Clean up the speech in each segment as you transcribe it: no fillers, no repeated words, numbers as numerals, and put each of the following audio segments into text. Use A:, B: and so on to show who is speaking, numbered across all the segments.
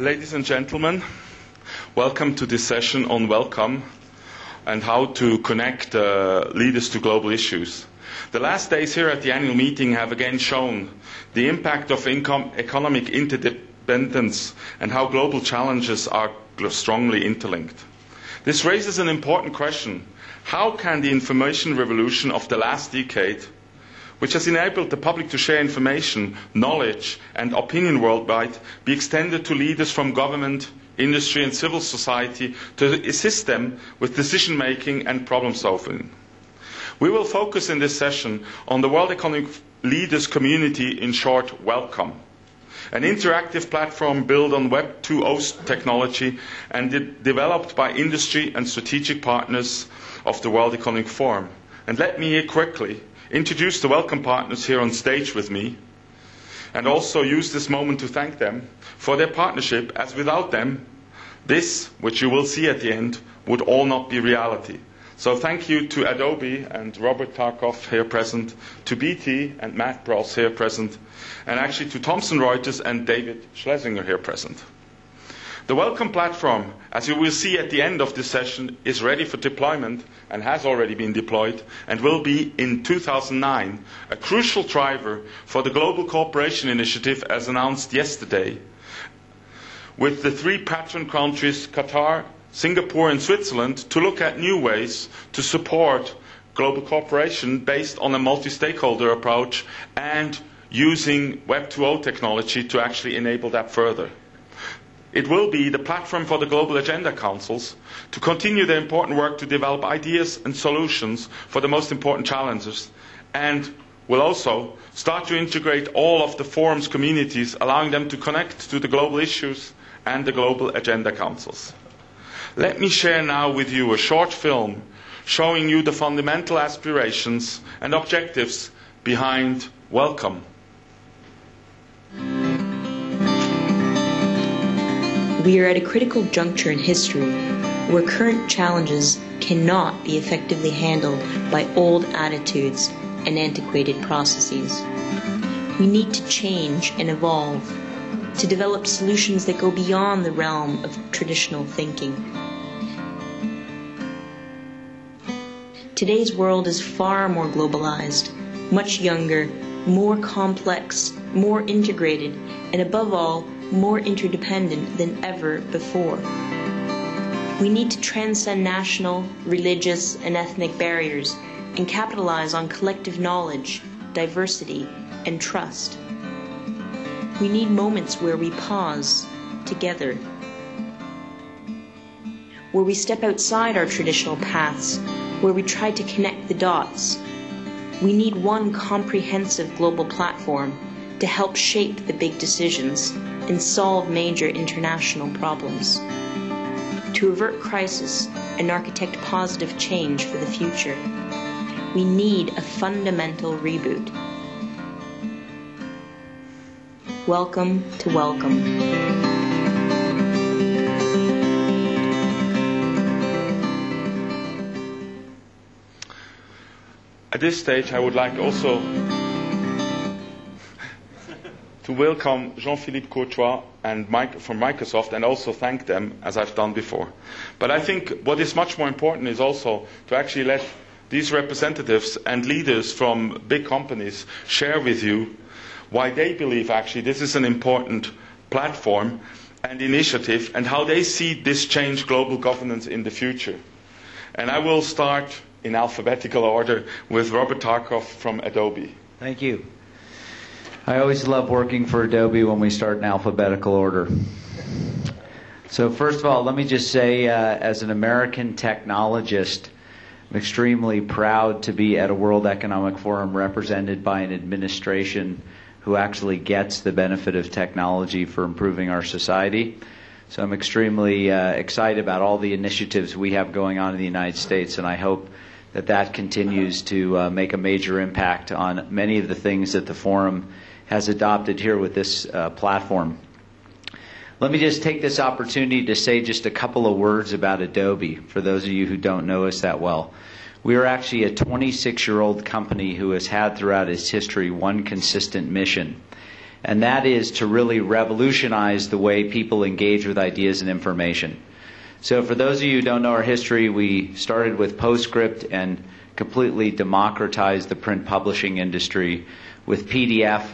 A: Ladies and gentlemen, welcome to this session on WELCOM and how to connect leaders to global issues. The last days here at the annual meeting have again shown the impact of economic interdependence and how global challenges are strongly interlinked. This raises an important question. How can the information revolution of the last decade, which has enabled the public to share information, knowledge and opinion worldwide, be extended to leaders from government, industry and civil society to assist them with decision making and problem solving? We will focus in this session on the World Economic Leaders Community, in short, WELCOM, an interactive platform built on Web 2.0 technology and developed by industry and strategic partners of the World Economic Forum. And let me here quickly introduce the WELCOM partners here on stage with me, and also use this moment to thank them for their partnership, as without them, this, which you will see at the end, would all not be reality. So thank you to Adobe and Robert Tarkov here present, to BT and Matt Bross here present, and actually to Thomson Reuters and David Schlesinger here present. The WELCOM platform, as you will see at the end of this session, is ready for deployment and has already been deployed and will be in 2009 a crucial driver for the Global Cooperation Initiative as announced yesterday, with the 3 patron countries, Qatar, Singapore and Switzerland, to look at new ways to support global cooperation based on a multi-stakeholder approach and using Web 2.0 technology to actually enable that further. It will be the platform for the Global Agenda Councils to continue their important work to develop ideas and solutions for the most important challenges, and will also start to integrate all of the forum's communities, allowing them to connect to the global issues and the Global Agenda Councils. Let me share now with you a short film showing you the fundamental aspirations and objectives behind WELCOM.
B: We are at a critical juncture in history where current challenges cannot be effectively handled by old attitudes and antiquated processes. We need to change and evolve, to develop solutions that go beyond the realm of traditional thinking. Today's world is far more globalized, much younger, more complex, more integrated, and above all, more interdependent than ever before. We need to transcend national, religious, and ethnic barriers and capitalize on collective knowledge, diversity, and trust. We need moments where we pause together, where we step outside our traditional paths, where we try to connect the dots. We need one comprehensive global platform to help shape the big decisions and solve major international problems, to avert crisis and architect positive change for the future. We need a fundamental reboot. Welcome to WELCOM.
A: At this stage, I would like also to welcome Jean-Philippe and from Microsoft, and also thank them, as I've done before. But I think what is much more important is also to actually let these representatives and leaders from big companies share with you why they believe actually this is an important platform and initiative, and how they see this change global governance in the future. And I will start in alphabetical order with Robert Tarkov from Adobe.
C: Thank you. I always love working for Adobe when we start in alphabetical order. So first of all, let me just say, as an American technologist, I'm extremely proud to be at a World Economic Forum represented by an administration who actually gets the benefit of technology for improving our society. So I'm extremely excited about all the initiatives we have going on in the United States, and I hope that that continues to make a major impact on many of the things that the forum has adopted here with this platform. Let me just take this opportunity to say just a couple of words about Adobe, for those of you who don't know us that well. We are actually a 26-year-old company who has had throughout its history one consistent mission, and that is to really revolutionize the way people engage with ideas and information. So for those of you who don't know our history, we started with PostScript and completely democratized the print publishing industry. With PDF,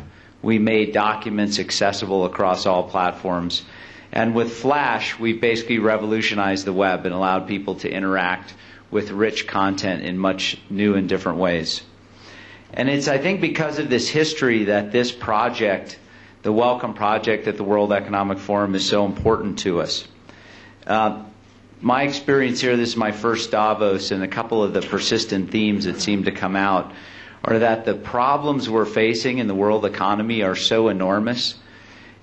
C: we made documents accessible across all platforms. And with Flash, we basically revolutionized the web and allowed people to interact with rich content in much new and different ways. And it's, I think, because of this history that this project, the WELCOM project at the World Economic Forum, is so important to us. My experience here, this is my first Davos, and a couple of the persistent themes that seem to come out are that the problems we're facing in the world economy are so enormous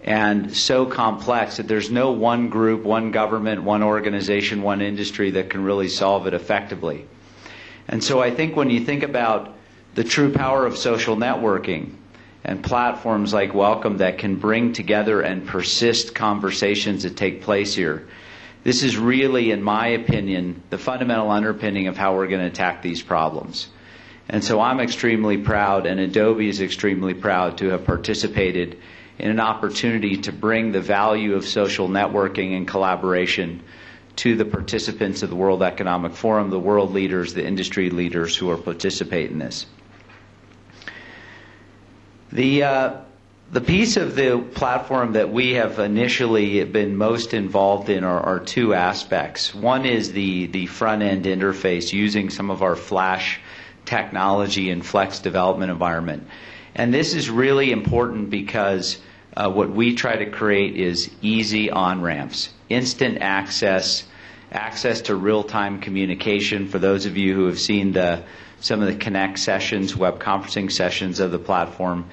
C: and so complex that there's no one group, one government, one organization, one industry that can really solve it effectively. And so I think when you think about the true power of social networking and platforms like WELCOM that can bring together and persist conversations that take place here, this is really, in my opinion, the fundamental underpinning of how we're going to attack these problems. And so I'm extremely proud, and Adobe is extremely proud to have participated in an opportunity to bring the value of social networking and collaboration to the participants of the World Economic Forum, the world leaders, the industry leaders who are participating in this. The piece of the platform that we have initially been most involved in are two aspects. One is the front-end interface using some of our Flash technology and Flex development environment. And this is really important because what we try to create is easy on-ramps, instant access, access to real-time communication. For those of you who have seen some of the Connect sessions, web conferencing sessions of the platform,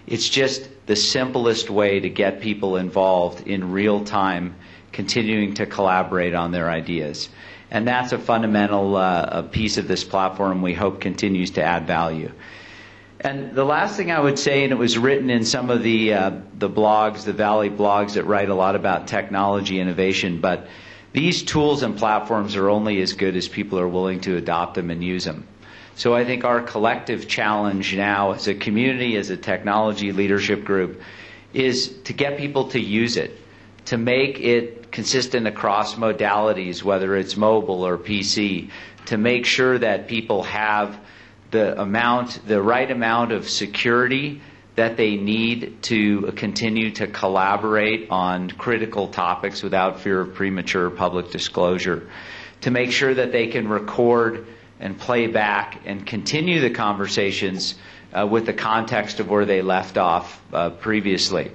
C: it's just the simplest way to get people involved in real time, continuing to collaborate on their ideas. And that's a fundamental piece of this platform we hope continues to add value. And the last thing I would say, and it was written in some of the blogs, the Valley blogs that write a lot about technology innovation, but these tools and platforms are only as good as people are willing to adopt them and use them. So I think our collective challenge now as a community, as a technology leadership group, is to get people to use it, to make it consistent across modalities, whether it's mobile or PC, to make sure that people have the right amount of security that they need to continue to collaborate on critical topics without fear of premature public disclosure, to make sure that they can record and play back and continue the conversations with the context of where they left off previously.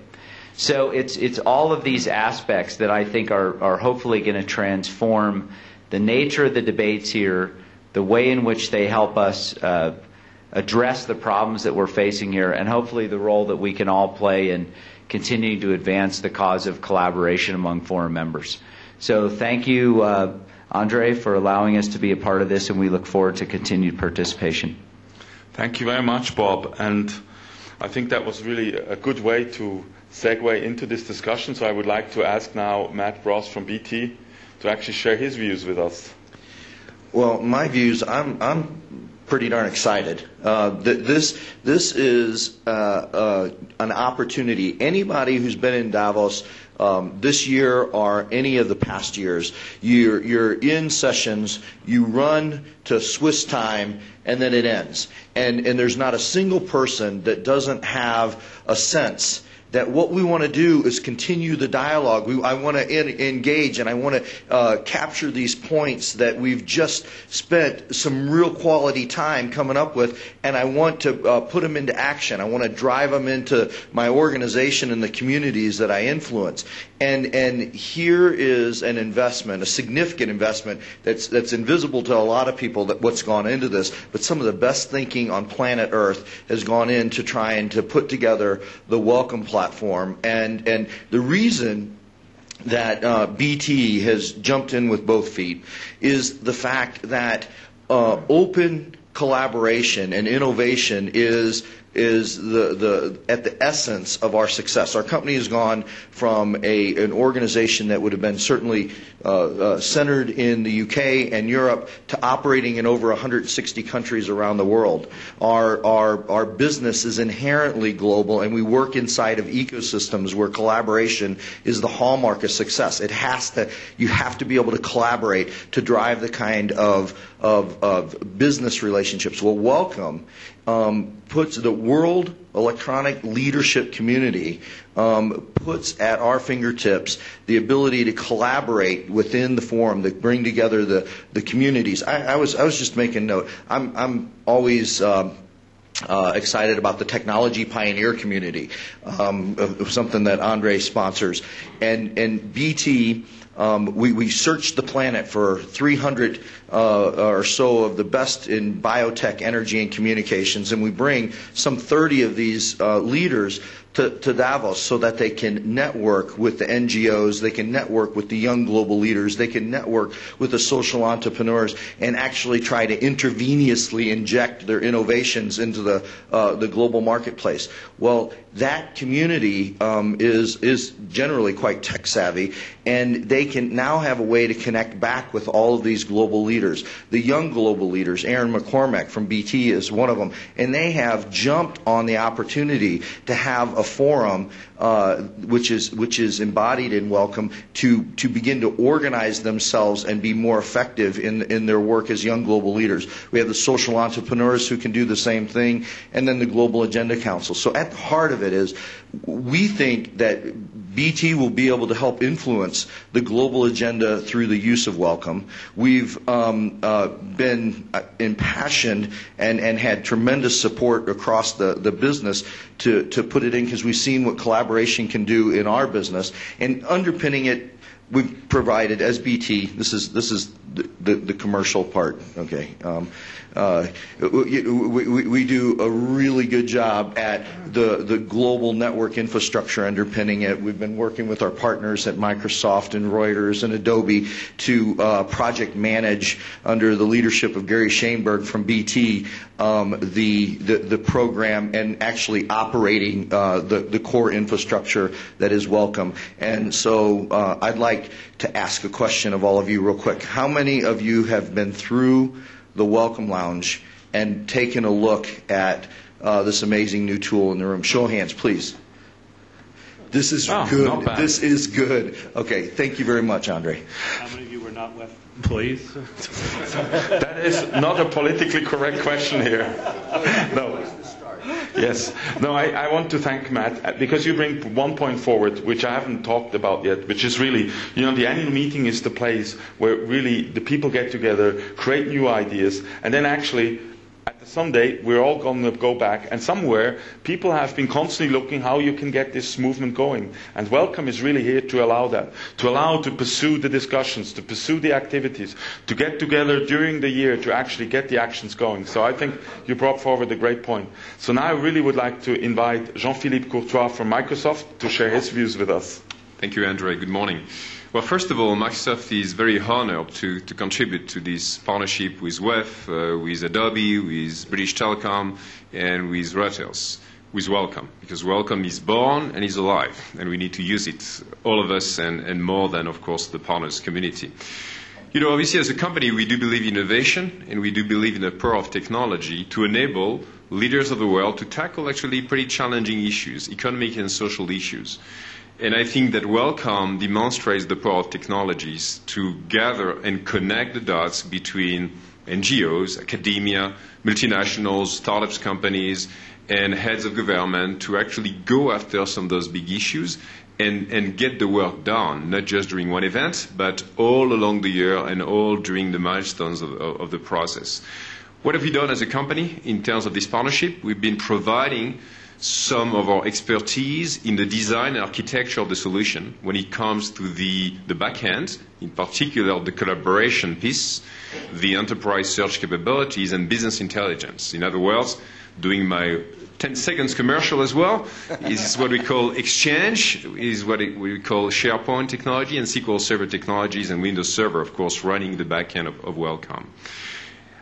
C: So it's all of these aspects that I think are hopefully going to transform the nature of the debates here, the way in which they help us address the problems that we're facing here, and hopefully the role that we can all play in continuing to advance the cause of collaboration among forum members. So thank you, Andre, for allowing us to be a part of this, and we look forward to continued participation.
A: Thank you very much, Bob. And I think that was really a good way to segue into this discussion. So I would like to ask now Matt Ross from BT to actually share his views with us.
D: Well, my views, I'm pretty darn excited. This is an opportunity. Anybody who's been in Davos this year or any of the past years, you're in sessions, you run to Swiss time, and then it ends. And there's not a single person that doesn't have a sense that what we want to do is continue the dialogue. I want to engage, and I want to capture these points that we've just spent some real quality time coming up with, and I want to put them into action. I want to drive them into my organization and the communities that I influence. And here is an investment, a significant investment that's invisible to a lot of people, that what's gone into this. But some of the best thinking on planet Earth has gone into trying to put together the WELCOM platform. And the reason that BT has jumped in with both feet is the fact that open collaboration and innovation is is at the essence of our success. Our company has gone from an organization that would have been certainly centered in the UK and Europe to operating in over 160 countries around the world. Our business is inherently global, and we work inside of ecosystems where collaboration is the hallmark of success. You have to be able to collaborate to drive the kind of business relationships. Well, WELCOM puts the world electronic leadership community puts at our fingertips the ability to collaborate within the forum, to bring together the communities. I was just making note. I'm always excited about the technology pioneer community, something that Andre sponsors, and BT. We searched the planet for 300 or so of the best in biotech, energy, and communications, and we bring some 30 of these leaders to Davos so that they can network with the NGOs, they can network with the young global leaders, they can network with the social entrepreneurs, and actually try to intravenously inject their innovations into the global marketplace. Well, that community is generally quite tech savvy, and they can now have a way to connect back with all of these global leaders. The young global leaders, Aaron McCormack from BT is one of them, and they have jumped on the opportunity to have a forum which is embodied in WELCOM to begin to organize themselves and be more effective in their work as young global leaders. We have the social entrepreneurs who can do the same thing, and then the Global Agenda Council. So at the heart of it is, we think that BT will be able to help influence the global agenda through the use of WELCOM. We've been impassioned and had tremendous support across the business to put it in, because we've seen what collaboration can do in our business. And underpinning it, we've provided, as BT, this is the commercial part, okay. We do a really good job at the global network infrastructure underpinning it. We've been working with our partners at Microsoft and Reuters and Adobe to project manage, under the leadership of Gary Shainberg from BT, the program, and actually operating the core infrastructure that is WELCOM. And so I'd like to ask a question of all of you real quick. How many of you have been through the WELCOM Lounge and taken a look at this amazing new tool in the room? Show of hands, please. This is good.
A: Not bad.
D: This is good. Okay, thank you very much, Andre.
E: How many of you were not WEF employees?
A: That is not a politically correct question here. No. Yes. No, I want to thank Matt, because you bring one point forward, which I haven't talked about yet, which is really, the annual meeting is the place where really the people get together, create new ideas, and then actually, someday we're all going to go back, and somewhere people have been constantly looking how you can get this movement going. And WELCOM is really here to allow that, to pursue the discussions, to pursue the activities, to get together during the year to actually get the actions going. So I think you brought forward a great point. So now I really would like to invite Jean-Philippe Courtois from Microsoft to share his views with us.
F: Thank you, Andre. Good morning. Well, first of all, Microsoft is very honored to contribute to this partnership with WEF, with Adobe, with British Telecom, and with Reuters, with WELCOM, because WELCOM is born and is alive, and we need to use it, all of us, and more than, of course, the partners community. Obviously, as a company, we do believe in innovation, and we do believe in the power of technology to enable leaders of the world to tackle actually pretty challenging issues, economic and social issues. And I think that WELCOM demonstrates the power of technologies to gather and connect the dots between NGOs, academia, multinationals, startups, companies, and heads of government to actually go after some of those big issues and get the work done, not just during one event, but all along the year and all during the milestones of the process. What have we done as a company in terms of this partnership? We've been providing some of our expertise in the design and architecture of the solution when it comes to the back end, in particular the collaboration piece, the enterprise search capabilities, and business intelligence. In other words, doing my 10 seconds commercial as well, is what we call Exchange, is what we call SharePoint technology, and SQL Server technologies, and Windows Server, of course, running the back end of WELCOM.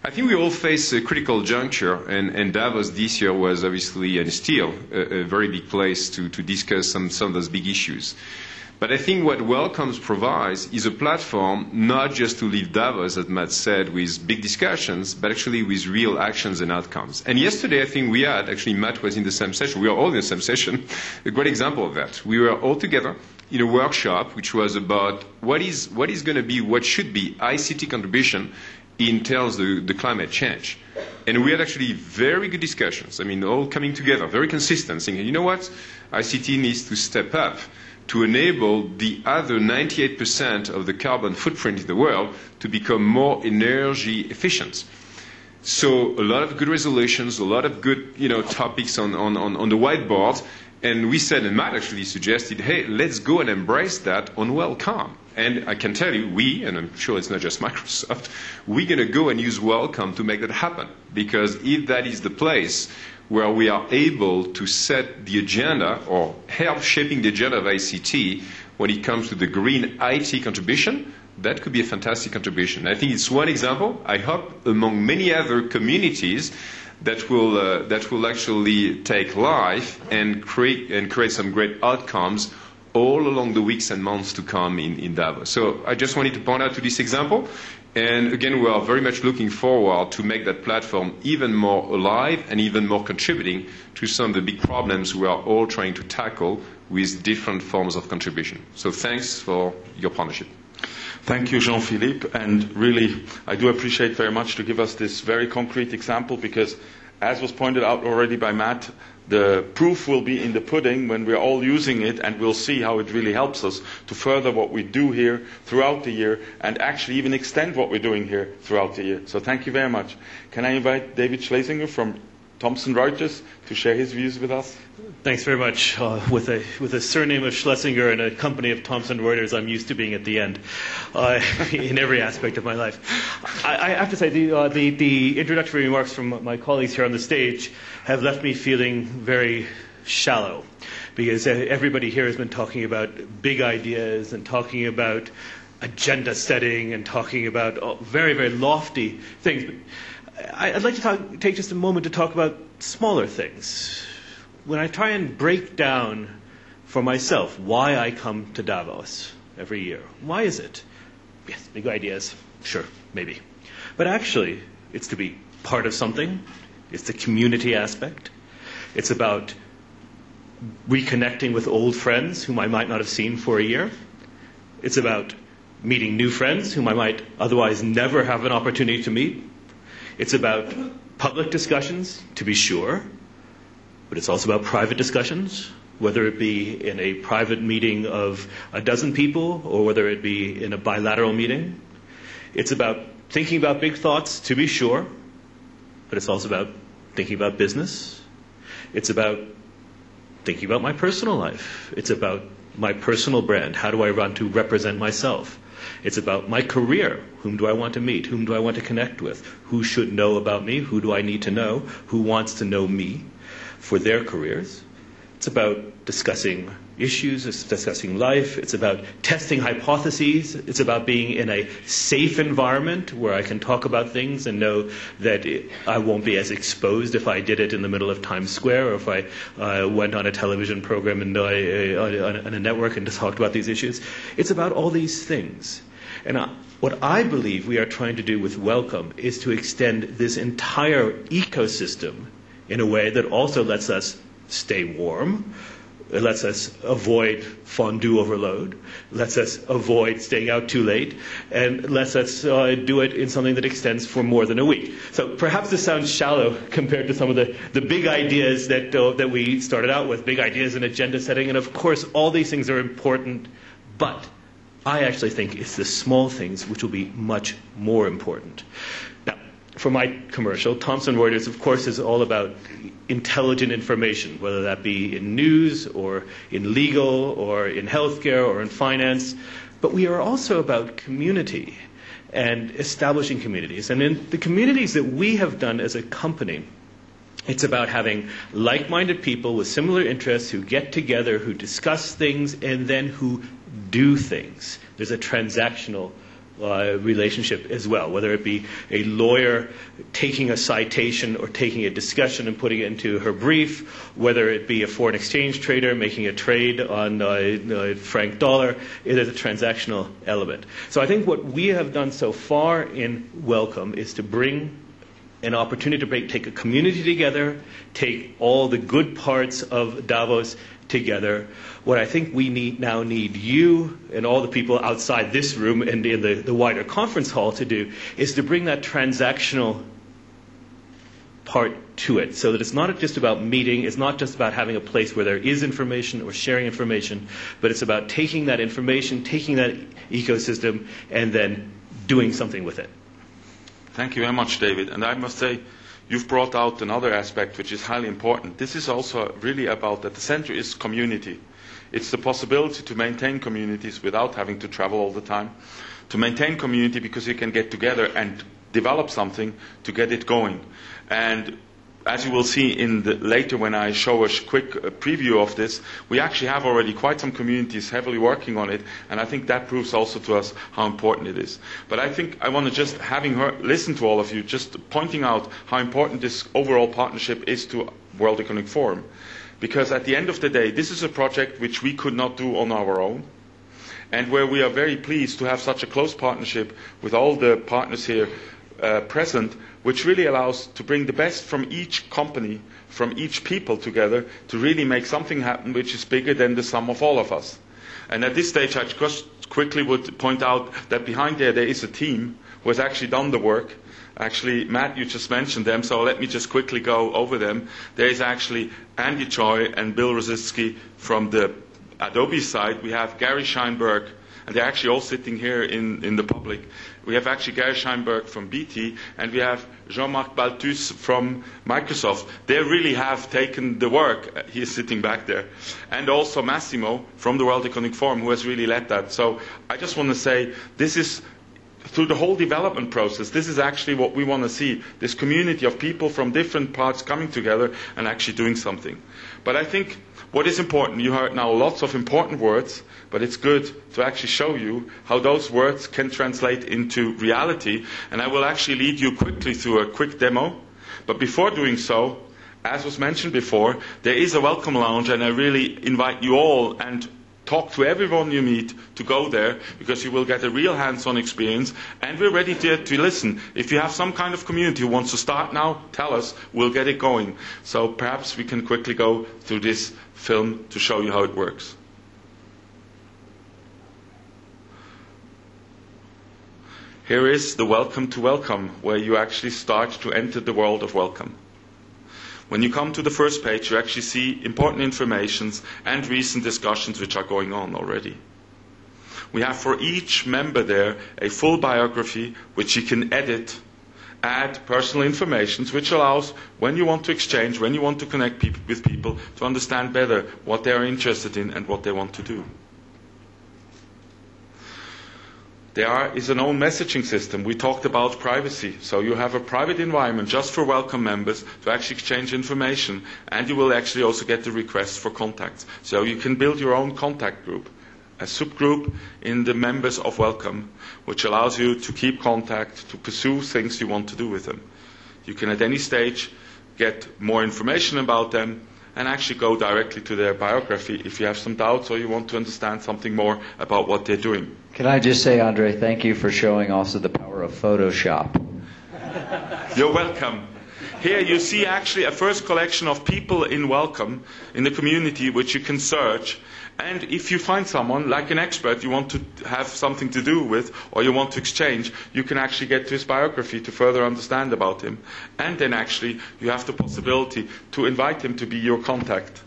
F: I think we all face a critical juncture, and Davos this year was obviously and still a very big place to discuss some of those big issues. But I think what WELCOM provides is a platform not just to leave Davos, as Matt said, with big discussions, but actually with real actions and outcomes. And yesterday, I think we had, actually Matt was in the same session, we were all in the same session, a great example of that. We were all together in a workshop which was about what is going to be, what should be ICT contribution in terms of the climate change. And we had actually very good discussions, I mean, all coming together, very consistent, saying, you know what, ICT needs to step up to enable the other 98% of the carbon footprint in the world to become more energy efficient. So a lot of good resolutions, a lot of good topics on the whiteboard. And we said, and Matt actually suggested, hey, let's go and embrace that on WELCOM. And I can tell you, we, and I'm sure it's not just Microsoft, we're going to go and use WELCOM to make that happen. Because if that is the place where we are able to set the agenda or help shaping the agenda of ICT when it comes to the green IT contribution, that could be a fantastic contribution. I think it's one example. I hope among many other communities that will actually take life and create some great outcomes all along the weeks and months to come in Davos. So I just wanted to point out to this example. And again, we are very much looking forward to make that platform even more alive and even more contributing to some of the big problems we are all trying to tackle with different forms of contribution. So thanks for your partnership.
A: Thank you, Jean-Philippe. And really, I do appreciate very much to give us this very concrete example because, as was pointed out already by Matt, the proof will be in the pudding when we're all using it, and we'll see how it really helps us to further what we do here throughout the year and actually even extend what we're doing here throughout the year. So thank you very much. Can I invite David Schlesinger from Thomson Reuters to share his views with us?
E: Thanks very much. With a surname of Schlesinger and a company of Thomson Reuters, I'm used to being at the end in every aspect of my life. I have to say, the introductory remarks from my colleagues here on the stage have left me feeling very shallow, because everybody here has been talking about big ideas and talking about agenda setting and talking about very, very lofty things. I'd like to take just a moment to talk about smaller things. When I try and break down for myself why I come to Davos every year, why is it? Yes, big ideas, sure, maybe. But actually, it's to be part of something. It's the community aspect. It's about reconnecting with old friends whom I might not have seen for a year. It's about meeting new friends whom I might otherwise never have an opportunity to meet. It's about public discussions, to be sure, but it's also about private discussions, whether it be in a private meeting of a dozen people or whether it be in a bilateral meeting. It's about thinking about big thoughts, to be sure, but it's also about thinking about business. It's about thinking about my personal life. It's about my personal brand. How do I want to represent myself? It's about my career. Whom do I want to meet? Whom do I want to connect with? Who should know about me? Who do I need to know? Who wants to know me for their careers? It's about discussing issues, it's discussing life. It's about testing hypotheses. It's about being in a safe environment where I can talk about things and know that I won't be as exposed if I did it in the middle of Times Square or if I went on a television program and on a network and just talked about these issues. It's about all these things. And what I believe we are trying to do with WELCOM is to extend this entire ecosystem in a way that also lets us stay warm, it lets us avoid fondue overload, lets us avoid staying out too late, and lets us do it in something that extends for more than a week. So perhaps this sounds shallow compared to some of the big ideas that we started out with, big ideas in agenda setting, and of course all these things are important, but I actually think it's the small things which will be much more important. Now, for my commercial, Thomson Reuters, of course, is all about intelligent information, whether that be in news or in legal or in healthcare or in finance. But we are also about community and establishing communities. And in the communities that we have done as a company, it's about having like-minded people with similar interests who get together, who discuss things, and then who do things. There's a transactional relationship as well, whether it be a lawyer taking a citation or taking a discussion and putting it into her brief, whether it be a foreign exchange trader making a trade on franc dollar. It is a transactional element. So I think what we have done so far in WELCOM is to bring an opportunity to take a community together, take all the good parts of Davos together. What I think we now need you and all the people outside this room and in the wider conference hall to do is to bring that transactional part to it, so that it's not just about meeting, it's not just about having a place where there is information or sharing information, but it's about taking that information, taking that ecosystem, and then doing something with it.
A: Thank you very much, David. And I must say, you've brought out another aspect which is highly important. This is also really about at the center is community. It's the possibility to maintain communities without having to travel all the time, to maintain community because you can get together and develop something to get it going. And as you will see later when I show a quick preview of this, we actually have already quite some communities heavily working on it, and I think that proves also to us how important it is. But I think I want to just, having listened to all of you, just pointing out how important this overall partnership is to World Economic Forum. Because at the end of the day, this is a project which we could not do on our own, and where we are very pleased to have such a close partnership with all the partners here present, which really allows to bring the best from each company, from each people together to really make something happen which is bigger than the sum of all of us. And at this stage, I just quickly would point out that behind there is a team who has actually done the work. Actually, Matt, you just mentioned them, so let me just quickly go over them. There is actually Andy Choi and Bill Rositsky from the Adobe side. We have Gary Scheinberg, and they're actually all sitting here in the public. We have actually Gary Scheinberg from BT, and we have Jean-Marc Balthus from Microsoft. They really have taken the work. He is sitting back there. And also Massimo from the World Economic Forum, who has really led that. So I just want to say, this is, through the whole development process, this is actually what we want to see, this community of people from different parts coming together and actually doing something. But I think what is important, you heard now lots of important words, but it's good to actually show you how those words can translate into reality. And I will actually lead you quickly through a quick demo. But before doing so, as was mentioned before, there is a welcome lounge, and I really invite you all and talk to everyone you meet to go there, because you will get a real hands-on experience, and we're ready to listen. If you have some kind of community who wants to start now, tell us, we'll get it going. So perhaps we can quickly go through this film to show you how it works. Here is the Welcome to Welcome, where you actually start to enter the world of welcome. When you come to the first page, you actually see important informations and recent discussions which are going on already. We have for each member there a full biography which you can edit, add personal information, which allows, when you want to exchange, when you want to connect with people, to understand better what they are interested in and what they want to do. There is an own messaging system. We talked about privacy. So you have a private environment just for welcome members to actually exchange information, and you will actually also get the requests for contacts. So you can build your own contact group, a subgroup in the members of Welcome, which allows you to keep contact, to pursue things you want to do with them. You can at any stage get more information about them and actually go directly to their biography if you have some doubts or you want to understand something more about what they're doing.
C: Can I just say, Andre, thank you for showing also the power of Photoshop.
A: You're welcome. Here you see actually a first collection of people in Welcome, in the community, which you can search. And if you find someone, like an expert, you want to have something to do with, or you want to exchange, you can actually get to his biography to further understand about him. And then actually you have the possibility to invite him to be your contact.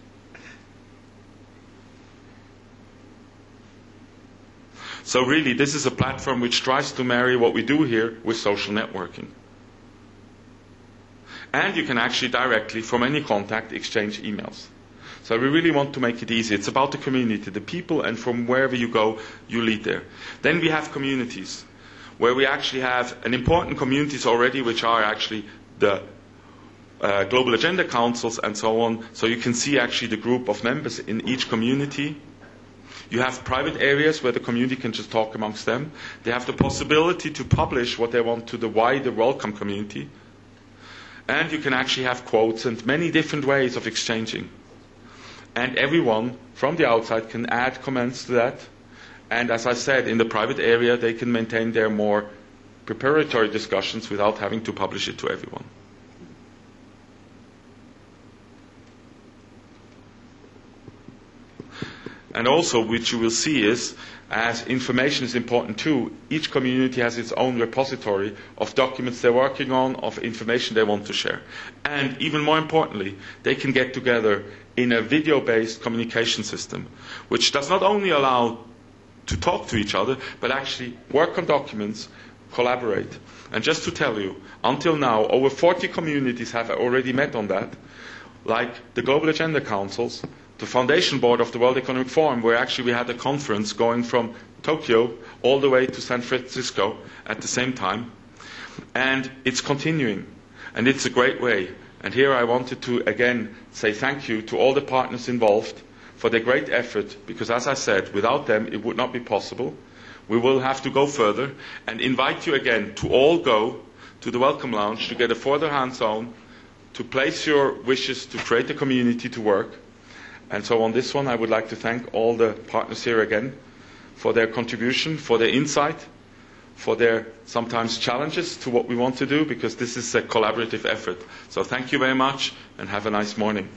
A: So really, this is a platform which tries to marry what we do here with social networking. And you can actually directly, from any contact, exchange emails. So we really want to make it easy. It's about the community, the people, and from wherever you go, you lead there. Then we have communities, where we actually have an important communities already, which are actually the Global Agenda Councils and so on. So you can see actually the group of members in each community. You have private areas where the community can just talk amongst them. They have the possibility to publish what they want to the wider WELCOM community. And you can actually have quotes and many different ways of exchanging. And everyone from the outside can add comments to that. And as I said, in the private area, they can maintain their more preparatory discussions without having to publish it to everyone. And also, which you will see is, as information is important too, each community has its own repository of documents they're working on, of information they want to share. And even more importantly, they can get together in a video-based communication system, which does not only allow to talk to each other, but actually work on documents, collaborate. And just to tell you, until now, over 40 communities have already met on that, like the Global Agenda Councils, the foundation board of the World Economic Forum, where actually we had a conference going from Tokyo all the way to San Francisco at the same time. And it's continuing. And it's a great way. And here I wanted to, again, say thank you to all the partners involved for their great effort, because as I said, without them it would not be possible. We will have to go further and invite you again to all go to the Welcome Lounge to get a further hands-on, to place your wishes to create a community to work. And so on this one, I would like to thank all the partners here again for their contribution, for their insight, for their sometimes challenges to what we want to do, because this is a collaborative effort. So thank you very much and have a nice morning.